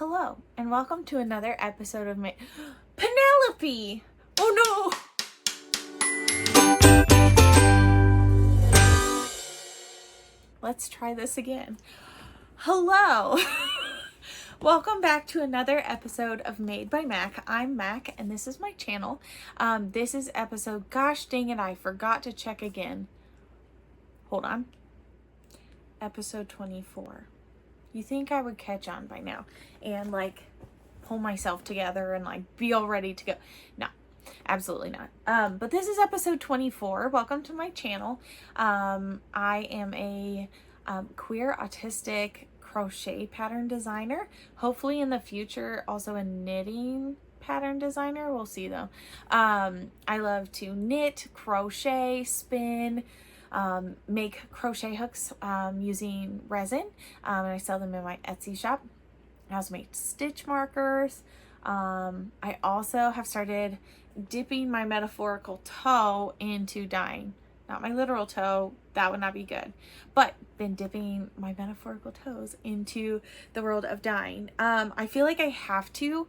Hello, and welcome to another episode of Penelope! Oh no! Let's try this again. Hello! Welcome back to another episode of Made by Mac. I'm Mac, and this is my channel. This is episode, gosh dang it, I forgot to check again. Hold on. Episode 24. You think I would catch on by now and like pull myself together and like be all ready to go. No, absolutely not. But this is episode 24. Welcome to my channel. I am a queer autistic crochet pattern designer. Hopefully in the future also a knitting pattern designer. We'll see though. I love to knit, crochet, spin, make crochet hooks using resin, and I sell them in my Etsy shop. I also make stitch markers. I also have started dipping my metaphorical toe into dyeing. Not my literal toe, that would not be good, but been dipping my metaphorical toes into the world of dyeing. I feel like I have to,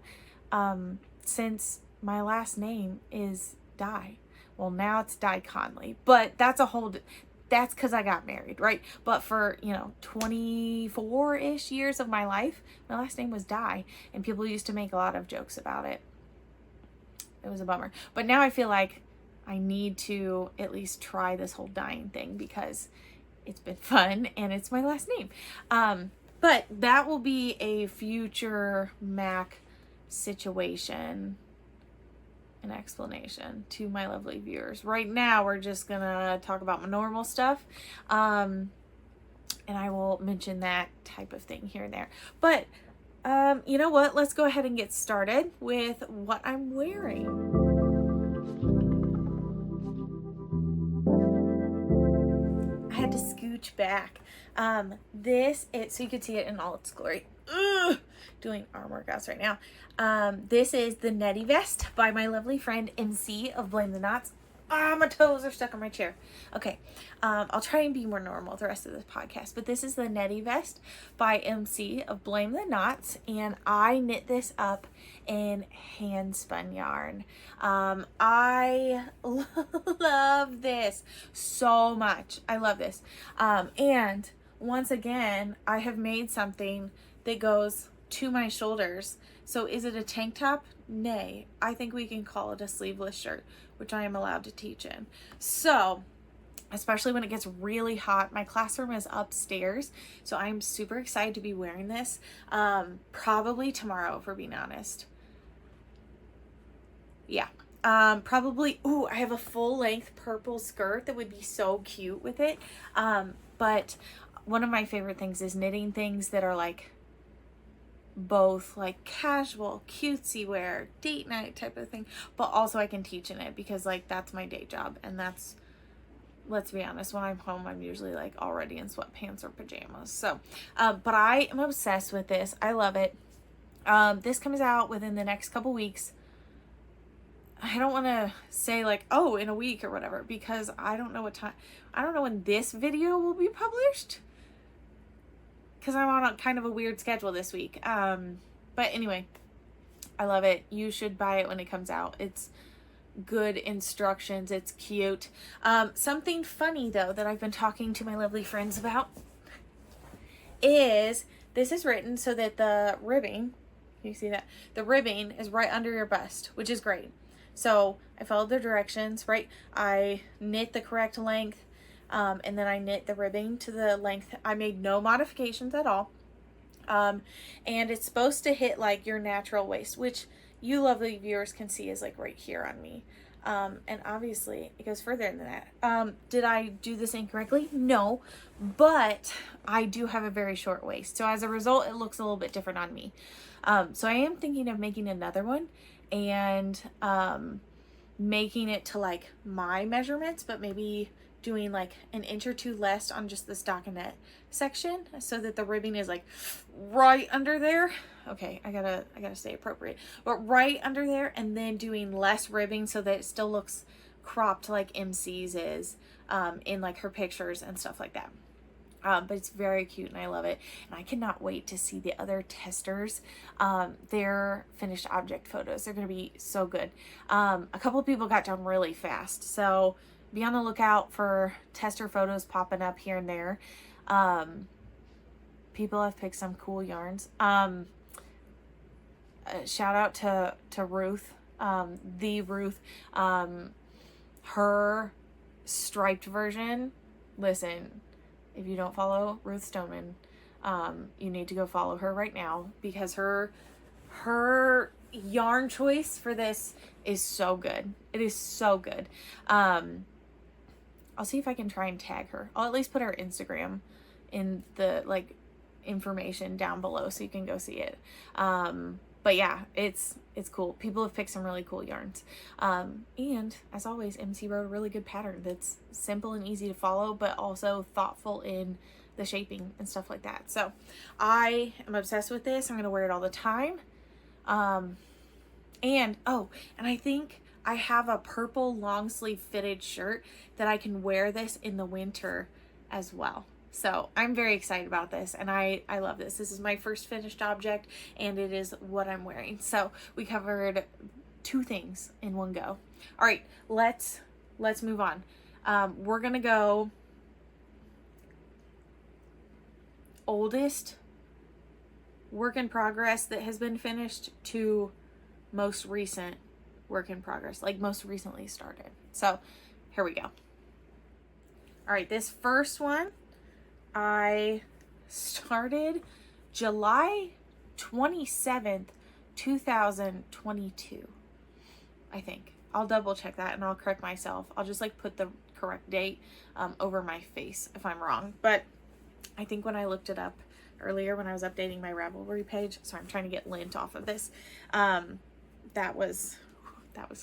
since my last name is Dye. Well, now it's Dye Conley, but that's because I got married, right? But for, 24-ish years of my life, my last name was Dye, and people used to make a lot of jokes about it. It was a bummer. But now I feel like I need to at least try this whole dyeing thing because it's been fun and it's my last name. But that will be a future Mac situation. An explanation to my lovely viewers. Right now, we're just gonna talk about my normal stuff, and I will mention that type of thing here and there. But you know what? Let's go ahead and get started with what I'm wearing. I had to scooch back. So you could see it in all its glory. Doing arm workouts right now. This is the Nettie vest by my lovely friend MC of BlameTheKnots. My toes are stuck on my chair. Okay, I'll try and be more normal the rest of this podcast, but this is the Nettie vest by MC of BlameTheKnots, and I knit this up in Handspun yarn. I love this so much. I love this. And once again, I have made something that goes to my shoulders. So is it a tank top? Nay. I think we can call it a sleeveless shirt, which I am allowed to teach in. So, especially when it gets really hot, my classroom is upstairs, so I'm super excited to be wearing this. Probably tomorrow, if we're being honest. Yeah. Probably, I have a full length purple skirt that would be so cute with it. But one of my favorite things is knitting things that are like both like casual, cutesy wear, date night type of thing, but also I can teach in it because like that's my day job, and that's, let's be honest, when I'm home I'm usually like already in sweatpants or pajamas. So but I am obsessed with this. I love it. This comes out within the next couple weeks. I don't want to say like, oh, in a week or whatever, because I don't know when this video will be published, because I'm on kind of a weird schedule this week. But anyway, I love it. You should buy it when it comes out. It's good instructions. It's cute. Something funny though that I've been talking to my lovely friends about is this is written so that the ribbing, you see that? The ribbing is right under your bust, which is great. So I followed the directions, right? I knit the correct length. And then I knit the ribbing to the length. I made no modifications at all. And it's supposed to hit like your natural waist, which you lovely viewers can see is like right here on me. And obviously it goes further than that. Did I do this incorrectly? No, but I do have a very short waist. So as a result, it looks a little bit different on me. So I am thinking of making another one and, making it to like my measurements, but maybe doing like an inch or two less on just the stockinette section so that the ribbing is like right under there. Okay, I gotta stay appropriate, but right under there, and then doing less ribbing so that it still looks cropped like MC's is in like her pictures and stuff like that. But it's very cute and I love it. And I cannot wait to see the other testers, their finished object photos. They're going to be so good. A couple of people got done really fast. So be on the lookout for tester photos popping up here and there. People have picked some cool yarns. Shout out to Ruth, the Ruth, her striped version. Listen, if you don't follow Ruth Stoneman, you need to go follow her right now, because her yarn choice for this is so good. It is so good. I'll see if I can try and tag her. I'll at least put her Instagram in the like information down below so you can go see it. But yeah, it's cool. People have picked some really cool yarns. And as always, MC wrote a really good pattern that's simple and easy to follow, but also thoughtful in the shaping and stuff like that. So I am obsessed with this. I'm going to wear it all the time. And I think I have a purple long sleeve fitted shirt that I can wear this in the winter as well. So I'm very excited about this, and I love this. This is my first finished object, and it is what I'm wearing. So we covered 2 things in one go. All right, let's move on. We're gonna go oldest work in progress that has been finished to most recent work in progress, like most recently started. So here we go. All right, this first one I started July 27th, 2022, I think. I'll double check that and I'll correct myself. I'll just like put the correct date over my face if I'm wrong. But I think when I looked it up earlier when I was updating my Ravelry page, so I'm trying to get lint off of this, that was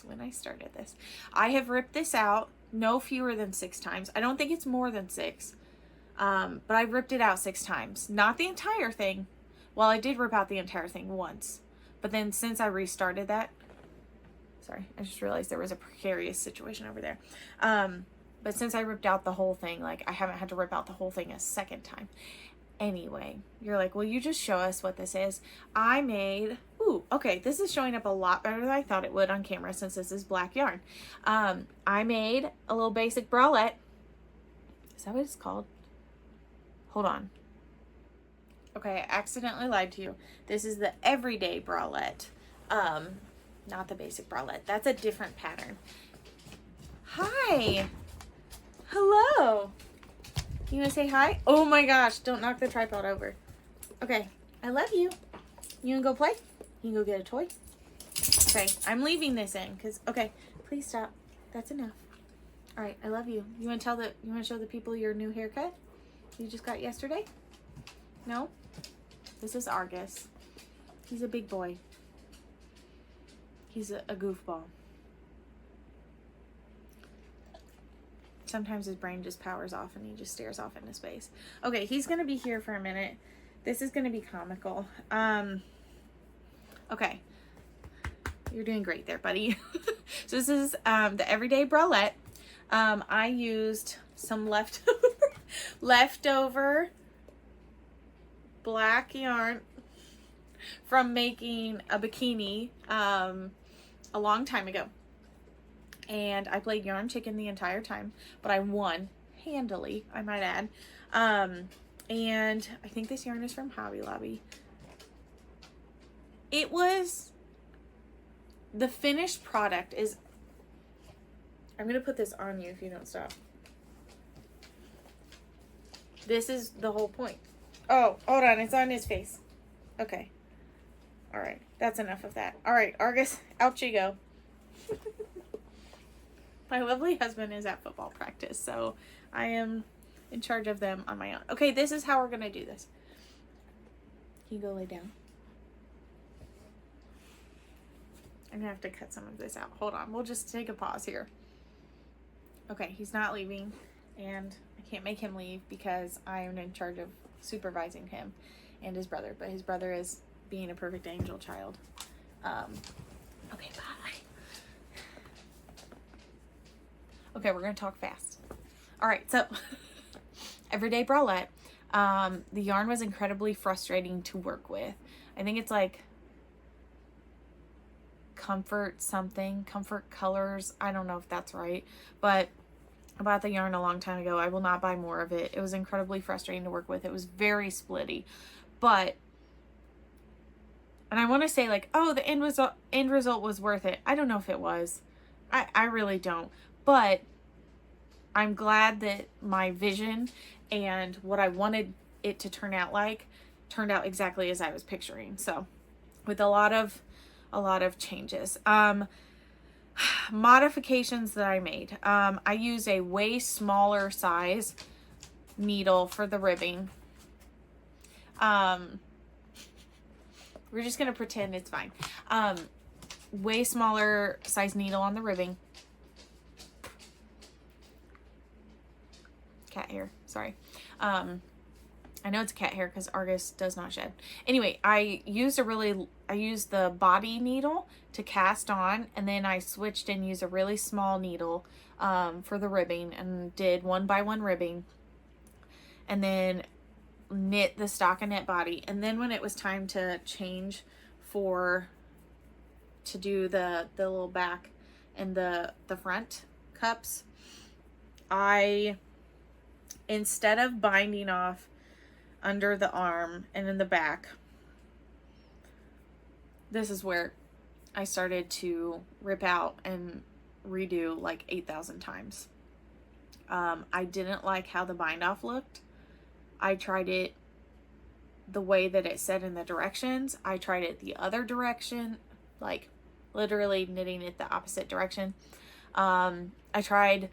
when I started this. I have ripped this out no fewer than 6 times. I don't think it's more than 6. But I ripped it out 6 times. Not the entire thing. Well, I did rip out the entire thing once. But then since I restarted that, sorry, I just realized there was a precarious situation over there. But since I ripped out the whole thing, like I haven't had to rip out the whole thing a second time. Anyway, you're like, well, you just show us what this is. I made, okay, this is showing up a lot better than I thought it would on camera since this is black yarn. I made a little basic bralette. Is that what it's called? Hold on. Okay, I accidentally lied to you. This is the everyday bralette. Not the basic bralette. That's a different pattern. Hi. Hello. You wanna say hi? Oh my gosh, don't knock the tripod over. Okay, I love you. You wanna go play? You can go get a toy? Okay, I'm leaving this in because, okay, please stop. That's enough. All right, I love you. You wanna show the people your new haircut you just got yesterday? No? This is Argus. He's a big boy. He's a goofball. Sometimes his brain just powers off and he just stares off into space. Okay, he's gonna be here for a minute. This is gonna be comical. Okay. You're doing great there, buddy. So this is the everyday bralette. I used some leftover black yarn from making a bikini a long time ago. And I played yarn chicken the entire time, but I won handily, I might add. And I think this yarn is from Hobby Lobby. It was, the finished product is, I'm gonna put this on you if you don't stop. This is the whole point. Oh, hold on, it's on his face. Okay. All right, that's enough of that. All right, Argus, out you go. My lovely husband is at football practice, so I am in charge of them on my own. Okay, this is how we're gonna do this. Can you go lay down? I'm gonna have to cut some of this out. Hold on, we'll just take a pause here. Okay, he's not leaving, and I can't make him leave because I am in charge of supervising him and his brother, but his brother is being a perfect angel child. Okay, bye. Okay, we're gonna talk fast. All right, so everyday bralette. The yarn was incredibly frustrating to work with. I think it's like comfort colors. I don't know if that's right, but I bought the yarn a long time ago. I will not buy more of it. It was incredibly frustrating to work with. It was very splitty, and I want to say like, oh, the end result was worth it. I don't know if it was. I really don't, but I'm glad that my vision and what I wanted it to turn out like turned out exactly as I was picturing. So with a lot of changes. Modifications that I made. I use a way smaller size needle for the ribbing. We're just going to pretend it's fine. Way smaller size needle on the ribbing. Cat hair, sorry. I know it's a cat hair because Argus does not shed. Anyway, I used the body needle to cast on, and then I switched and used a really small needle for the ribbing and did 1x1 ribbing, and then knit the stockinette body. And then when it was time to change to do the little back and the front cups, instead of binding off under the arm and in the back, this is where I started to rip out and redo like 8,000 times. I didn't like how the bind off looked. I tried it the way that it said in the directions. I tried it the other direction, like literally knitting it the opposite direction. I tried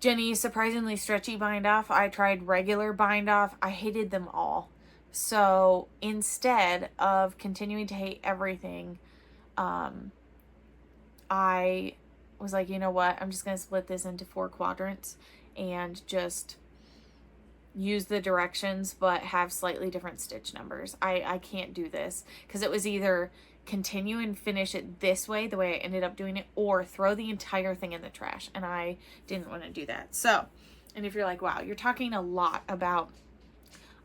Jenny's surprisingly stretchy bind off. I tried regular bind off. I hated them all. So instead of continuing to hate everything, I was like, you know what? I'm just going to split this into 4 quadrants and just use the directions but have slightly different stitch numbers. I can't do this because it was either continue and finish it this way, the way I ended up doing it, or throw the entire thing in the trash, and I didn't want to do that. So, and if you're like, wow, you're talking a lot about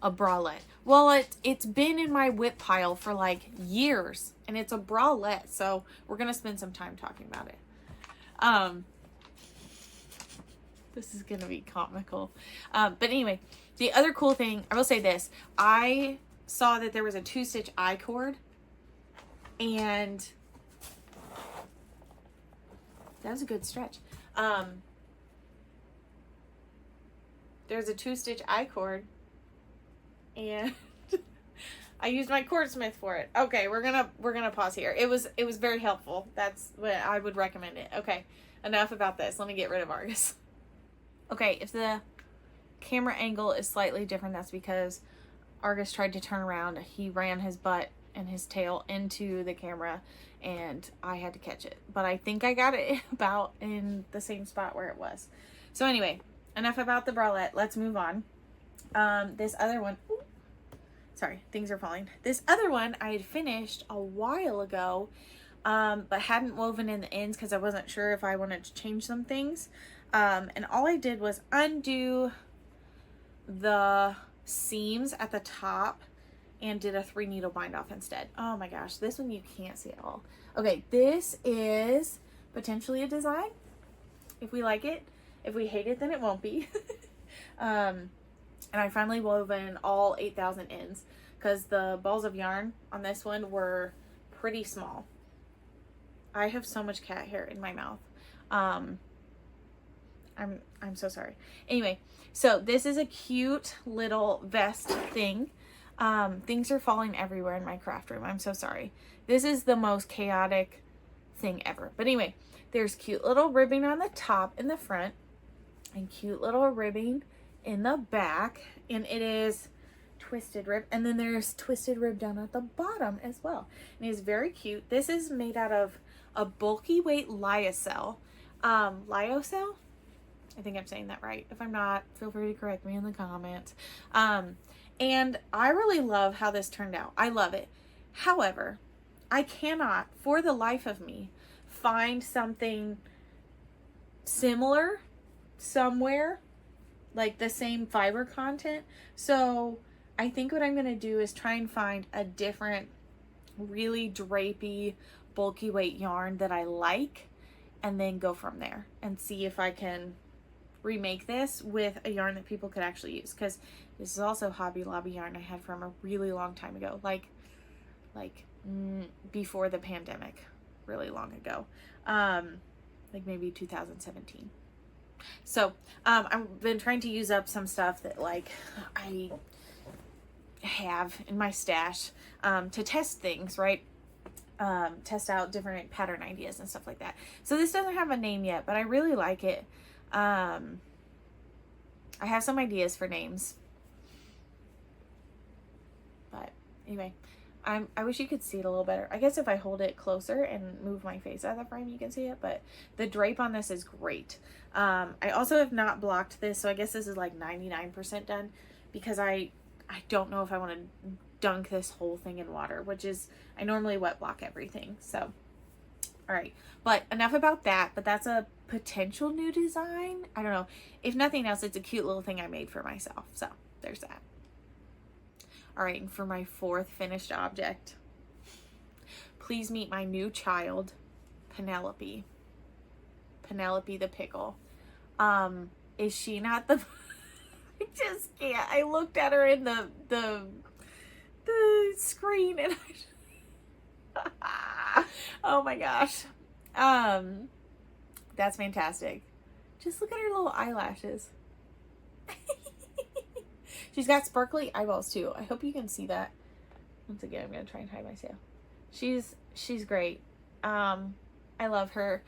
a bralette. Well, it's been in my whip pile for like years, and it's a bralette, so we're gonna spend some time talking about it. This is gonna be comical. But anyway, the other cool thing, I will say this, I saw that there was a 2-stitch I-cord, and that was a good stretch. There's a 2-stitch I-cord, and I used my cord smith for it. Okay, we're gonna pause here. It was very helpful. That's what I would recommend it. Okay, enough about this. Let me get rid of Argus. Okay, if the camera angle is slightly different, that's because Argus tried to turn around. He ran his butt and his tail into the camera, and I had to catch it. But I think I got it about in the same spot where it was. So anyway, enough about the bralette. Let's move on. This other one, sorry, things are falling. This other one I had finished a while ago, but hadn't woven in the ends because I wasn't sure if I wanted to change some things. And all I did was undo the seams at the top and did a 3 needle bind off instead. Oh my gosh, this one you can't see at all. Okay, this is potentially a design if we like it. If we hate it, then it won't be. And I finally woven all 8,000 ends because the balls of yarn on this one were pretty small. I have so much cat hair in my mouth. I'm so sorry. Anyway, so this is a cute little vest thing. Things are falling everywhere in my craft room. I'm so sorry. This is the most chaotic thing ever. But anyway, there's cute little ribbing on the top and the front, and cute little ribbing in the back, and it is twisted rib, and then there's twisted rib down at the bottom as well. And it is very cute. This is made out of a bulky weight lyocell. Lyocell? I think I'm saying that right. If I'm not, feel free to correct me in the comments. And I really love how this turned out. I love it. However, I cannot, for the life of me, find something similar somewhere, like the same fiber content. So I think what I'm going to do is try and find a different really drapey, bulky weight yarn that I like, and then go from there and see if I can remake this with a yarn that people could actually use, because this is also Hobby Lobby yarn I had from a really long time ago, like before the pandemic, really long ago, like maybe 2017. So I've been trying to use up some stuff that like I have in my stash to test things, right? Test out different pattern ideas and stuff like that. So this doesn't have a name yet, but I really like it. I have some ideas for names, but anyway, I wish you could see it a little better. I guess if I hold it closer and move my face out of the frame, you can see it, but the drape on this is great. I also have not blocked this, so I guess this is like 99% done, because I don't know if I want to dunk this whole thing in water, which is, I normally wet block everything. So, all right, but enough about that, but that's a potential new design. I don't know. If nothing else, it's a cute little thing I made for myself. So there's that. All right, and for my fourth finished object, please meet my new child, Penelope. Penelope the pickle. Is she not the... I just can't. I looked at her in the screen and I... oh my gosh. That's fantastic. Just look at her little eyelashes. She's got sparkly eyeballs too. I hope you can see that. Once again, I'm gonna try and hide myself. She's great. I love her.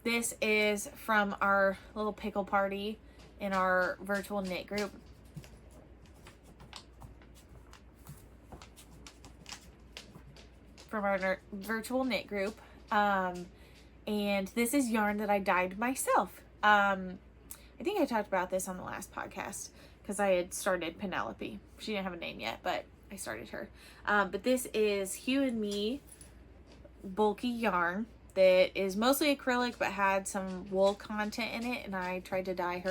This is from our little pickle party in our virtual knit group. From our virtual knit group. And this is yarn that I dyed myself. I think I talked about this on the last podcast, because I had started Penelope. She didn't have a name yet, but I started her. But this is Hue Me bulky yarn that is mostly acrylic but had some wool content in it, and I tried to dye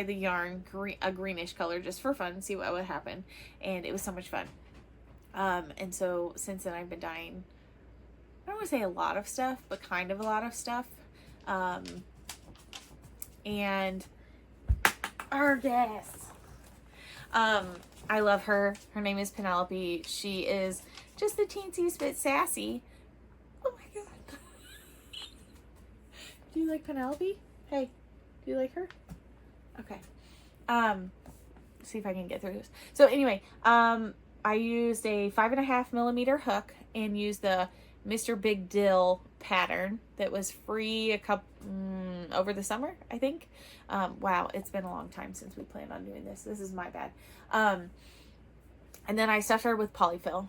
the yarn a greenish color just for fun, see what would happen, and it was so much fun. And so since then I've been dyeing, I don't want to say a lot of stuff, but kind of a lot of stuff. And our guest, I love her. Her name is Penelope. She is just the teensiest bit sassy. Oh my god. Do you like Penelope? Hey, do you like her? Okay. See if I can get through this. So anyway, I used a 5.5mm hook and used the Mr. Big Dill pattern that was free over the summer, I think. Wow, it's been a long time since we planned on doing this. This is my bad. And then I stuffed her with polyfill.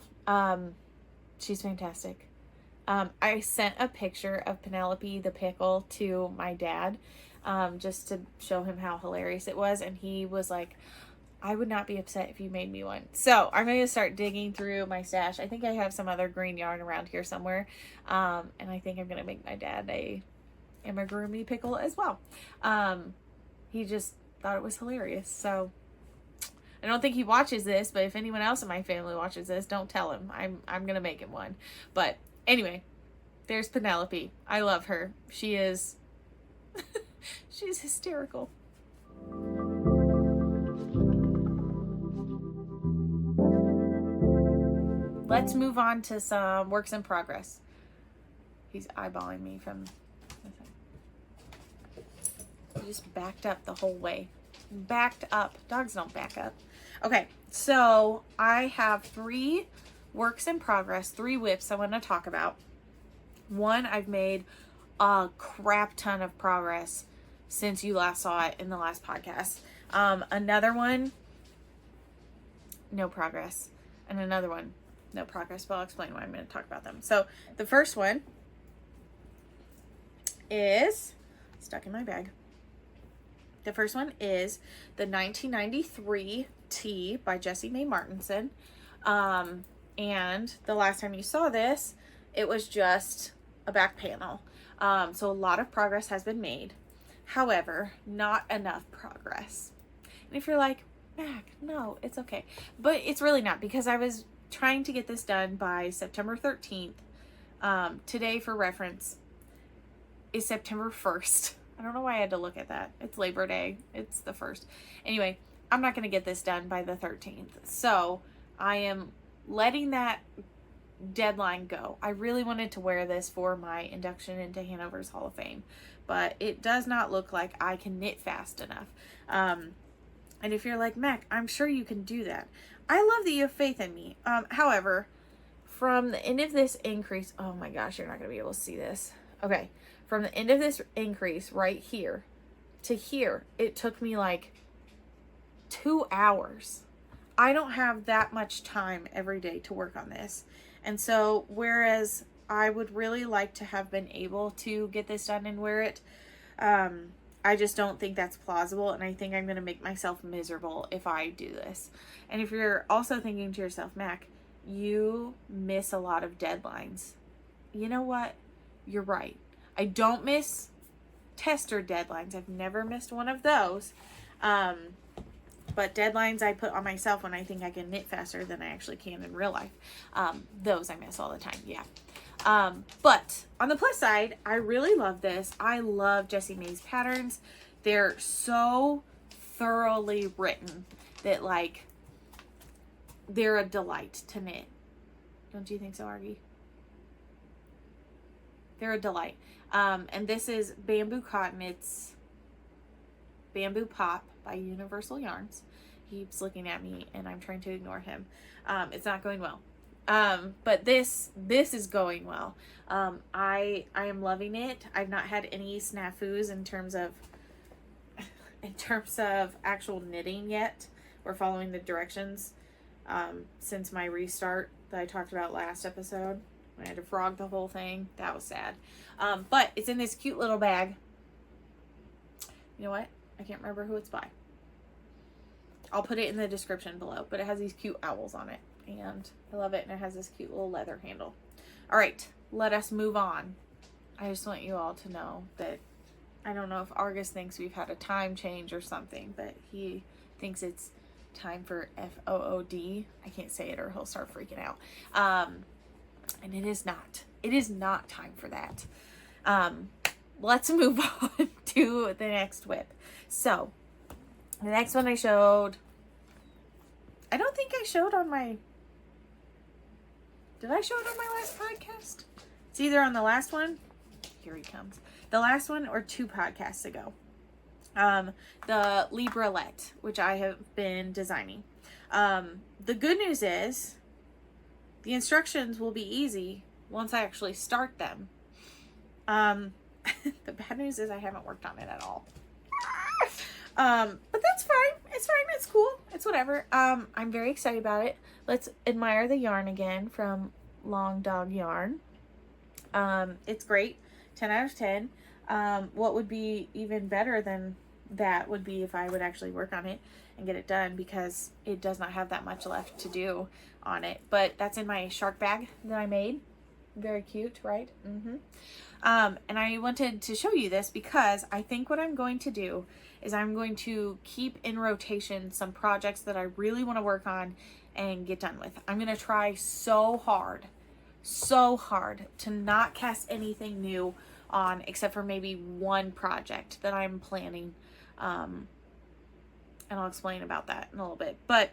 She's fantastic. I sent a picture of Penelope the pickle to my dad, just to show him how hilarious it was, and he was like, I would not be upset if you made me one. So I'm going to start digging through my stash. I think I have some other green yarn around here somewhere. And I think I'm going to make my dad a amigurumi pickle as well. He just thought it was hilarious. So I don't think he watches this, but if anyone else in my family watches this, don't tell him. I'm going to make him one. But anyway, there's Penelope. I love her. She is, she's hysterical. Let's move on to some works in progress. He's eyeballing me from... He just backed up the whole way. Backed up. Dogs don't back up. Okay, so I have 3 works in progress, 3 whips I want to talk about. One, I've made a crap ton of progress since you last saw it in the last podcast. Another one, no progress. And another one, no progress, but I'll explain why I'm going to talk about them. So the first one is stuck in my bag. The first one is the 1993 tee by Jessie Mae Martinson. And the last time you saw this, it was just a back panel. So a lot of progress has been made. However, not enough progress. And if you're like, Mac, no, it's okay. But it's really not, because I was trying to get this done by September 13th. Today, for reference, is September 1st. I don't know why I had to look at that. It's Labor Day. It's the 1st. Anyway, I'm not going to get this done by the 13th. So I am letting that deadline go. I really wanted to wear this for my induction into Hanover's Hall of Fame, but it does not look like I can knit fast enough. And if you're like, Mac, I'm sure you can do that. I love that you have faith in me. However, from the end of this increase, oh my gosh, you're not going to be able to see this. Okay. From the end of this increase right here to here, it took me like 2 hours. I don't have that much time every day to work on this. And so, whereas I would really like to have been able to get this done and wear it, I just don't think that's plausible, and I think I'm going to make myself miserable if I do this. And if you're also thinking to yourself, Mac, you miss a lot of deadlines. You know what? You're right. I don't miss tester deadlines. I've never missed one of those. But deadlines I put on myself when I think I can knit faster than I actually can in real life. Those I miss all the time. Yeah. But on the plus side, I really love this. I love Jessie May's patterns. They're so thoroughly written that, like, they're a delight to knit. Don't you think so, Argy? They're a delight. And this is Bamboo Cotton. It's Bamboo Pop by Universal Yarns. He keeps looking at me and I'm trying to ignore him. It's not going well. But this is going well. I am loving it. I've not had any snafus in terms of actual knitting yet, or following the directions, since my restart that I talked about last episode. I had to frog the whole thing. That was sad. But it's in this cute little bag. You know what? I can't remember who it's by. I'll put it in the description below. But it has these cute owls on it. And I love it. And it has this cute little leather handle. All right. Let us move on. I just want you all to know that I don't know if Argus thinks we've had a time change or something. But he thinks it's time for FOOD. I can't say it or he'll start freaking out. And it is not. It is not time for that. Let's move on to the next whip. So, the next one I showed, I don't think I showed on my, did I show it on my last podcast? It's either on the last one, here he comes, the last one or 2 podcasts ago. The Bralette, which I have been designing. The good news is, the instructions will be easy once I actually start them. The bad news is I haven't worked on it at all. But that's fine. It's fine. It's cool. It's whatever. I'm very excited about it. Let's admire the yarn again from Long Dog Yarn. It's great. 10 out of 10. What would be even better than that would be if I would actually work on it and get it done, because it does not have that much left to do on it. But that's in my shark bag that I made. Very cute, right? And I wanted to show you this because I think what I'm going to do is I'm going to keep in rotation some projects that I really want to work on and get done with. I'm going to try so hard to not cast anything new on except for maybe one project that I'm planning. And I'll explain about that in a little bit. But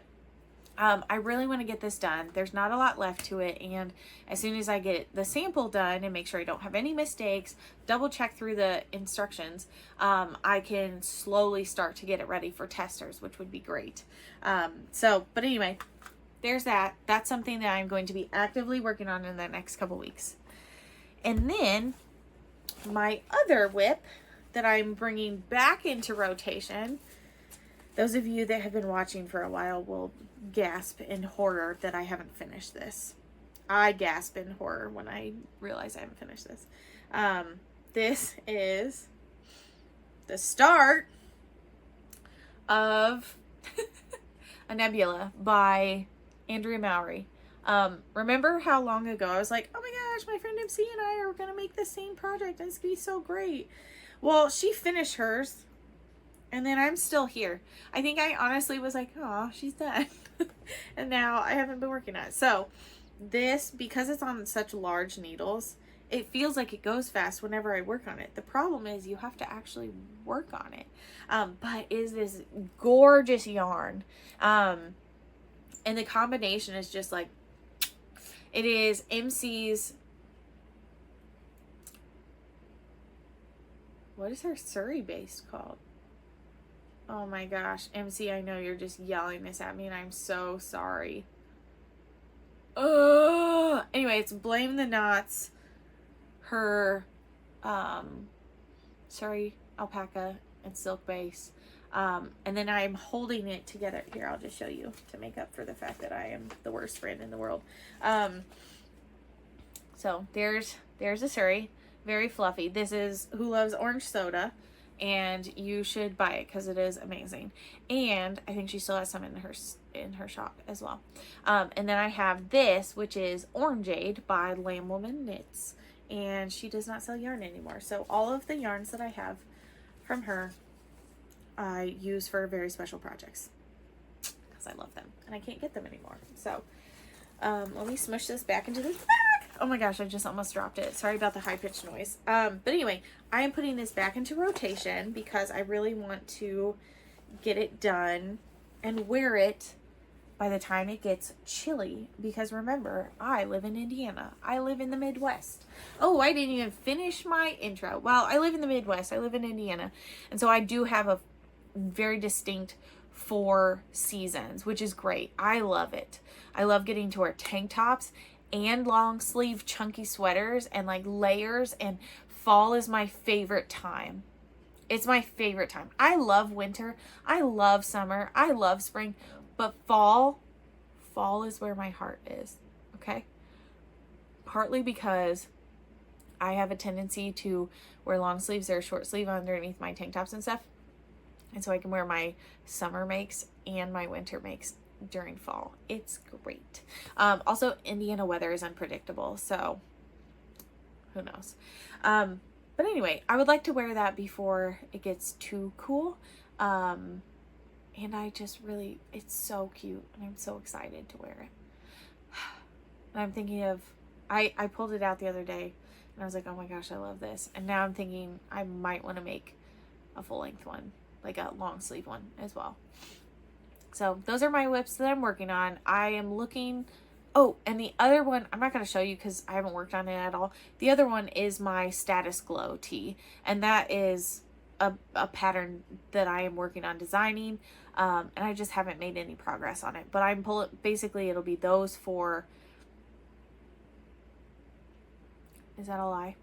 I really want to get this done. There's not a lot left to it, and as soon as I get the sample done and make sure I don't have any mistakes, double check through the instructions, I can slowly start to get it ready for testers, which would be great. But anyway, there's that. That's something that I'm going to be actively working on in the next couple weeks. And then my other whip that I'm bringing back into rotation, those of you that have been watching for a while will gasp in horror that I haven't finished this. I gasp in horror when I realize I haven't finished this. This is the start of A Nebula by Andrea Mowry. Remember how long ago I was like, oh my gosh, my friend MC and I are going to make the same project and it's going to be so great. Well, she finished hers, and then I'm still here. I think I honestly was like, oh, she's done. And now I haven't been working on it. So this, because it's on such large needles, it feels like it goes fast whenever I work on it. The problem is you have to actually work on it. But it is this gorgeous yarn. And the combination is just like, it is MC's, what is her Surrey base called? Oh my gosh, MC, I know you're just yelling this at me and I'm so sorry. Anyway, it's BlameTheKnots, her, sorry, alpaca and silk base. And then I'm holding it together. Here, I'll just show you to make up for the fact that I am the worst friend in the world. So there's a Surrey, very fluffy. This is Who Loves Orange Soda, and you should buy it because it is amazing. And I think she still has some in her shop as well. And then I have this, which is Orangeade by Lamb Woman Knits, and she does not sell yarn anymore. So all of the yarns that I have from her, I use for very special projects because I love them and I can't get them anymore. So let me smush this back into this bag. Oh my gosh, I just almost dropped it. Sorry about the high-pitched noise. But anyway, I am putting this back into rotation because I really want to get it done and wear it by the time it gets chilly. Because remember, I live in Indiana. I live in the Midwest. Oh, I didn't even finish my intro. Well, I live in the Midwest. I live in Indiana. And so I do have a very distinct 4 seasons, which is great. I love it. I love getting to wear tank tops and long sleeve chunky sweaters and like layers, and fall is my favorite time. It's my favorite time. I love winter. I love summer. I love spring, but fall is where my heart is. Okay. Partly because I have a tendency to wear long sleeves or short sleeve underneath my tank tops and stuff. And so I can wear my summer makes and my winter makes during fall. It's great. Also, Indiana weather is unpredictable, so who knows. But anyway, I would like to wear that before it gets too cool. And I just really, it's so cute and I'm so excited to wear it. And I'm thinking of, I pulled it out the other day and I was like, oh my gosh, I love this. And now I'm thinking I might want to make a full length one, like a long sleeve one as well. So those are my whips that I'm working on. I am looking, oh, and the other one, I'm not going to show you because I haven't worked on it at all. The other one is my Status Glow tee. And that is a pattern that I am working on designing. And I just haven't made any progress on it. But I'm basically it'll be those 4. Is that a lie?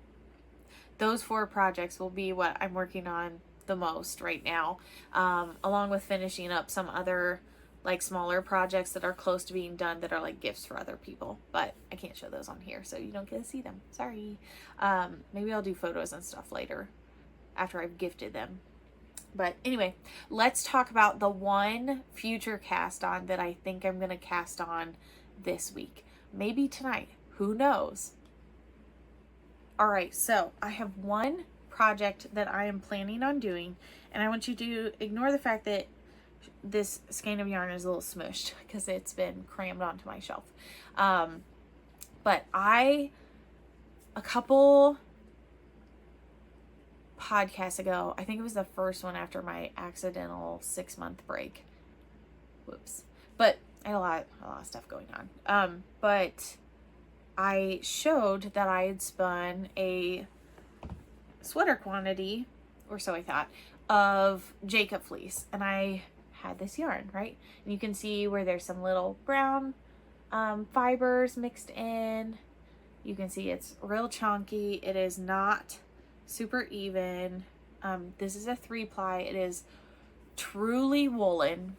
Those 4 projects will be what I'm working on the most right now, along with finishing up some other like smaller projects that are close to being done that are like gifts for other people, but I can't show those on here so you don't get to see them. Sorry. Maybe I'll do photos and stuff later after I've gifted them. But anyway, let's talk about the one future cast on that I think I'm gonna cast on this week, maybe tonight, who knows. All right, so I have one project that I am planning on doing, and I want you to ignore the fact that this skein of yarn is a little smushed because it's been crammed onto my shelf. But a couple podcasts ago, I think it was the first one after my accidental 6-month break. Whoops. But I had a lot of stuff going on. But I showed that I had spun a sweater quantity, or so I thought, of Jacob fleece, and I had this yarn, right? And you can see where there's some little brown fibers mixed in. You can see it's real chunky. It is not super even. This is a 3-ply. It is truly woolen,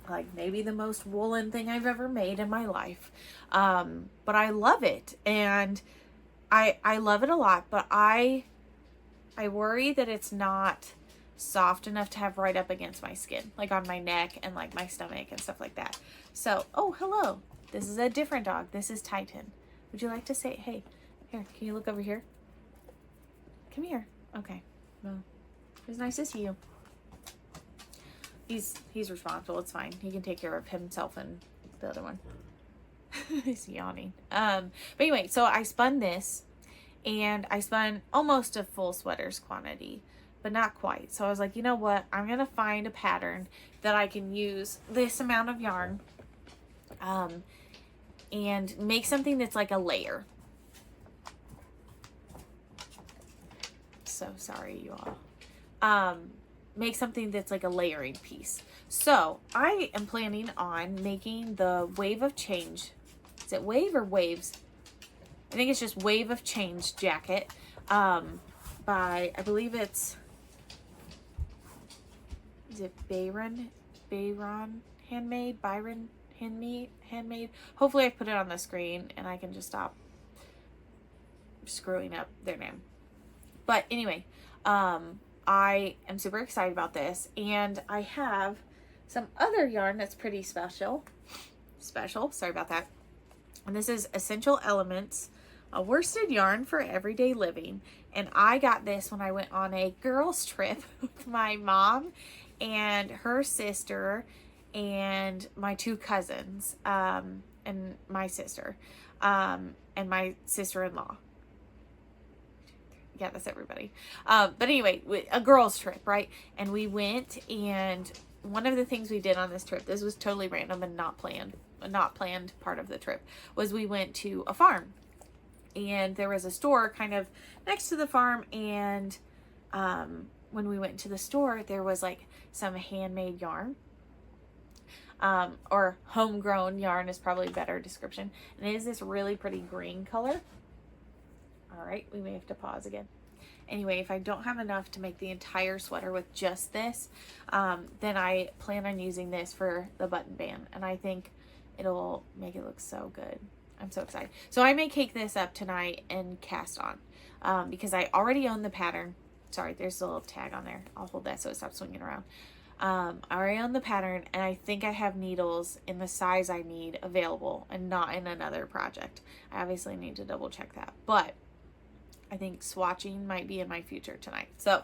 like maybe the most woolen thing I've ever made in my life. But I love it, and I love it a lot, but I worry that it's not soft enough to have right up against my skin, like on my neck and like my stomach and stuff like that. So, oh, hello. This is a different dog. This is Titan. Would you like to say, hey, here, can you look over here? Come here. Okay. Well, it was nice to see you. He's responsible. It's fine. He can take care of himself and the other one. He's yawning. But anyway, so I spun this, and I spun almost a full sweater's quantity, but not quite. So I was like, you know what? I'm gonna find a pattern that I can use this amount of yarn, and make something that's like a layer. So sorry, you all. Make something that's like a layering piece. So I am planning on making the Wave of Change. Is it wave or waves? I think it's just Wave of Change jacket. By, I believe it's, is it Byron Handmade? Byron Handmade? Hopefully I put it on the screen and I can just stop screwing up their name. But anyway, I am super excited about this, and I have some other yarn that's pretty special, sorry about that. And this is Essential Elements, a worsted yarn for everyday living. And I got this when I went on a girls trip with my mom and her sister and my two cousins, and my sister, and my sister-in-law. Yeah, that's everybody. But anyway, a girls trip, right? And we went, and one of the things we did on this trip, this was totally random and not planned part of the trip, was we went to a farm, and there was a store kind of next to the farm. And when we went to the store, there was like some handmade yarn, or homegrown yarn is probably a better description. And it is this really pretty green color. All right, we may have to pause again. Anyway, if I don't have enough to make the entire sweater with just this, then I plan on using this for the button band, and I think it'll make it look so good. I'm so excited. So I may cake this up tonight and cast on, because I already own the pattern. Sorry, there's a little tag on there. I'll hold that so it stops swinging around. I already own the pattern, and I think I have needles in the size I need available and not in another project. I obviously need to double check that, but I think swatching might be in my future tonight. So,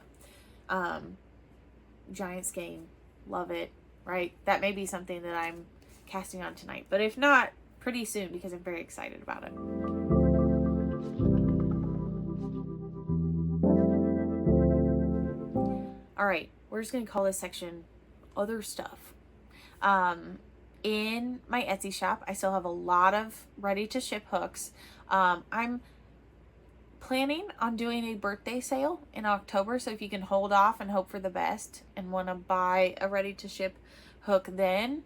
giant skein, love it, right? That may be something that I'm casting on tonight, but if not, pretty soon, because I'm very excited about it. All right, we're just gonna call this section other stuff. In my Etsy shop, I still have a lot of ready to ship hooks. I'm planning on doing a birthday sale in October, so if you can hold off and hope for the best and want to buy a ready to ship hook then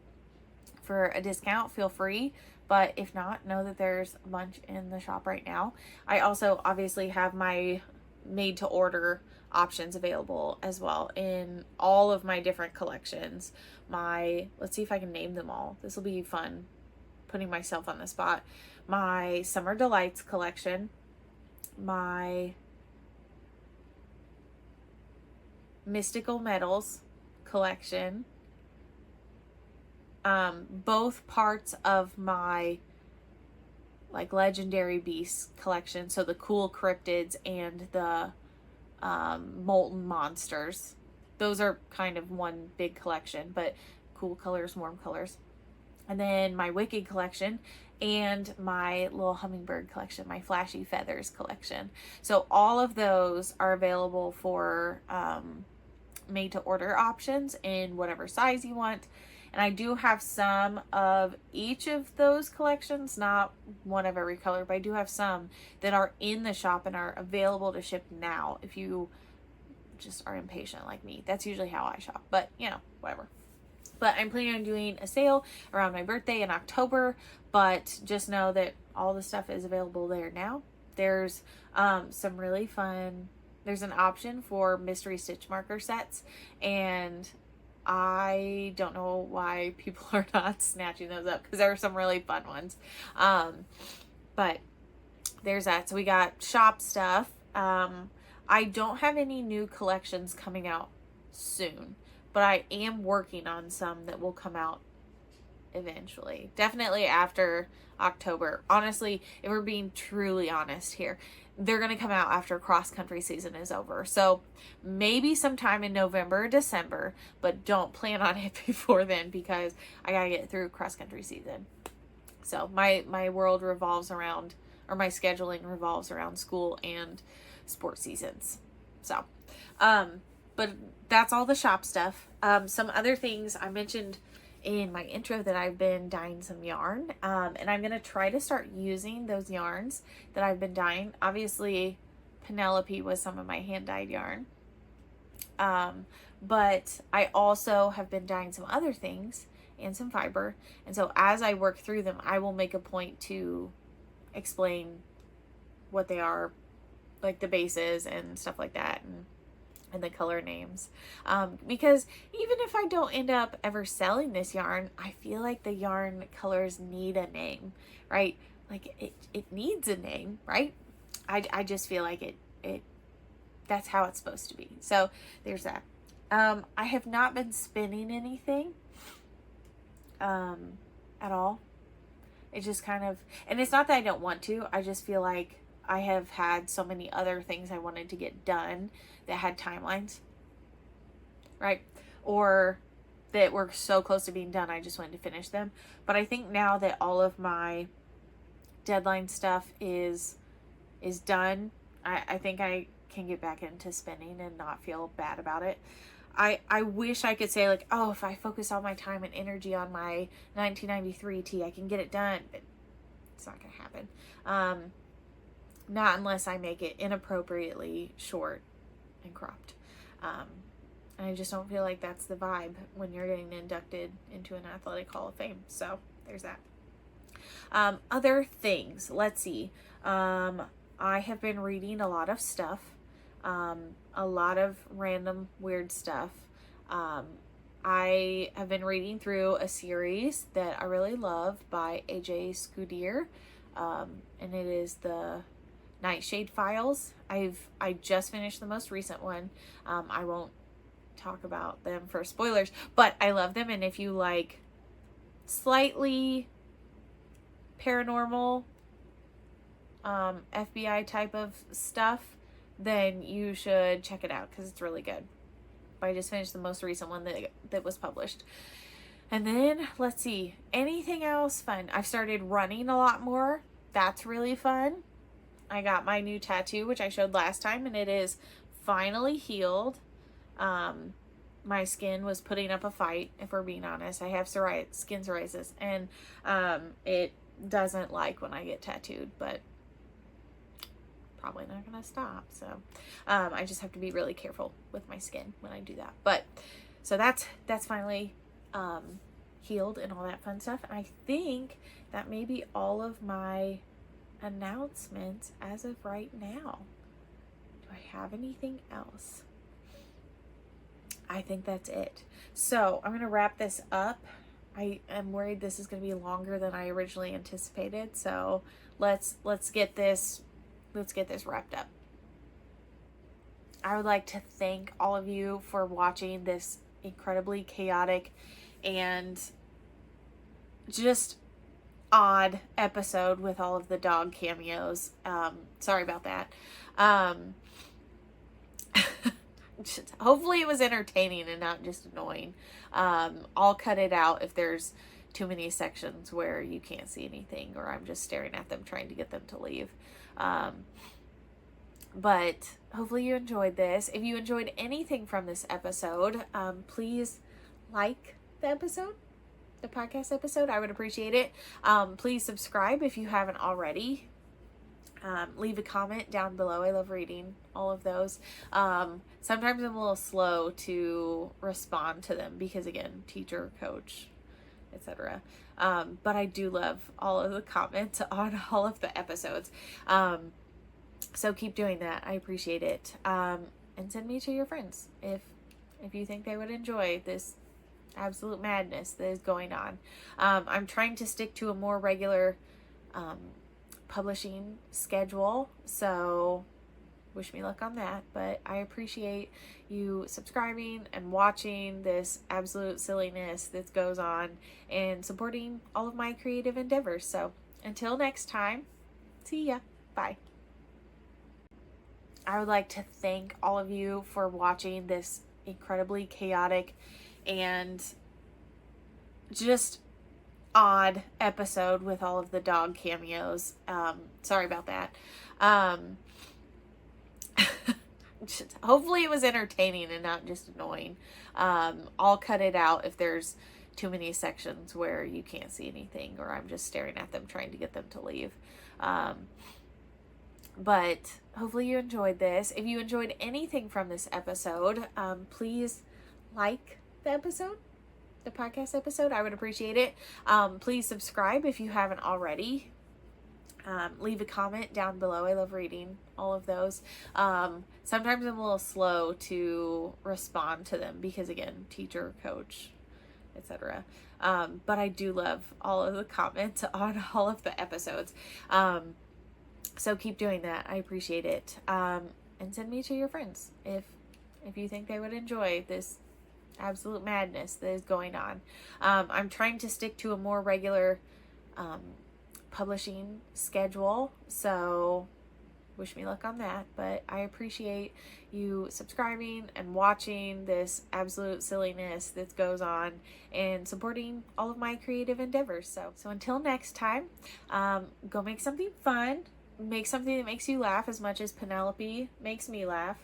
for a discount, feel free. But if not, know that there's a bunch in the shop right now. I also obviously have my made to order options available as well in all of my different collections. Let's see if I can name them all. This will be fun, putting myself on the spot. My Summer Delights collection, my Mystical Metals collection, both parts of my like Legendary Beasts collection, so the cool cryptids and the molten monsters. Those are kind of one big collection, but cool colors, warm colors. And then my Wicked collection and my little hummingbird collection, my Flashy Feathers collection. So all of those are available for made to order options in whatever size you want. And I do have some of each of those collections, not one of every color, but I do have some that are in the shop and are available to ship now if you just are impatient like me. That's usually how I shop, but you know, whatever. But I'm planning on doing a sale around my birthday in October, but just know that all the stuff is available there now. There's some really fun, there's an option for mystery stitch marker sets, and I don't know why people are not snatching those up, because there are some really fun ones. But there's that. So we got shop stuff. I don't have any new collections coming out soon, but I am working on some that will come out eventually. Definitely after October. Honestly, if we're being truly honest here, they're going to come out after cross country season is over. So maybe sometime in November or December, but don't plan on it before then because I got to get through cross country season. So my world revolves around, or my scheduling revolves around school and sports seasons. So, but that's all the shop stuff. Some other things I mentioned in my intro that I've been dyeing some yarn, and I'm going to try to start using those yarns that I've been dyeing. Obviously, Penelope was some of my hand-dyed yarn, but I also have been dyeing some other things and some fiber, and so as I work through them, I will make a point to explain what they are, like the bases and stuff like that, and the color names, because even if I don't end up ever selling this yarn, I feel like the yarn colors need a name, right? Like it needs a name, right? I just feel like it that's how it's supposed to be. So there's that. I have not been spinning anything at all. It just kind of, and it's not that I don't want to, I just feel like I have had so many other things I wanted to get done that had timelines, right? Or that were so close to being done, I just wanted to finish them. But I think now that all of my deadline stuff is done, I think I can get back into spinning and not feel bad about it. I wish I could say like, oh, if I focus all my time and energy on my 1993 tee, I can get it done, but it's not going to happen. Not unless I make it inappropriately short and cropped. And I just don't feel like that's the vibe when you're getting inducted into an athletic hall of fame. So there's that. Other things, let's see. I have been reading a lot of stuff. A lot of random weird stuff. I have been reading through a series that I really love by AJ Scudier, and it is the Nightshade Files. I just finished the most recent one. I won't talk about them for spoilers, but I love them, and if you like slightly paranormal, FBI type of stuff, then you should check it out because it's really good. But I just finished the most recent one that was published. And then, let's see, anything else fun? I've started running a lot more. That's really fun. I got my new tattoo, which I showed last time, and it is finally healed. My skin was putting up a fight, if we're being honest. I have skin psoriasis, and it doesn't like when I get tattooed, but probably not gonna stop. So I just have to be really careful with my skin when I do that. But so that's finally healed and all that fun stuff. And I think that may be all of my announcements as of right now. Do I have anything else? I think that's it. So I'm gonna wrap this up. I am worried this is gonna be longer than I originally anticipated. So let's get this wrapped up. I would like to thank all of you for watching this incredibly chaotic and just odd episode with all of the dog cameos. Sorry about that. Hopefully it was entertaining and not just annoying. I'll cut it out if there's too many sections where you can't see anything or I'm just staring at them trying to get them to leave. But hopefully you enjoyed this. If you enjoyed anything from this episode, please like the episode, the podcast episode. I would appreciate it. Please subscribe if you haven't already. Leave a comment down below. I love reading all of those. Sometimes I'm a little slow to respond to them because, again, teacher, coach, etc. But I do love all of the comments on all of the episodes. So keep doing that. I appreciate it. And send me to your friends if you think they would enjoy this absolute madness that is going on. I'm trying to stick to a more regular publishing schedule. So wish me luck on that, but I appreciate you subscribing and watching this absolute silliness that goes on and supporting all of my creative endeavors. So until next time, see ya. Bye. I would like to thank all of you for watching this incredibly chaotic and just odd episode with all of the dog cameos. Sorry about that. Hopefully it was entertaining and not just annoying. I'll cut it out if there's too many sections where you can't see anything or I'm just staring at them trying to get them to leave. But hopefully you enjoyed this. If you enjoyed anything from this episode, please like the episode, the podcast episode. I would appreciate it. Please subscribe if you haven't already. Leave a comment down below. I love reading all of those. Sometimes I'm a little slow to respond to them because, again, teacher, coach, etc. But I do love all of the comments on all of the episodes. So keep doing that. I appreciate it. And send me to your friends if you think they would enjoy this absolute madness that is going on. I'm trying to stick to a more regular publishing schedule, so wish me luck on that, but I appreciate you subscribing and watching this absolute silliness that goes on and supporting all of my creative endeavors. So until next time, go make something fun, make something that makes you laugh as much as Penelope makes me laugh,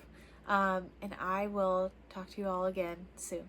and I will talk to you all again soon.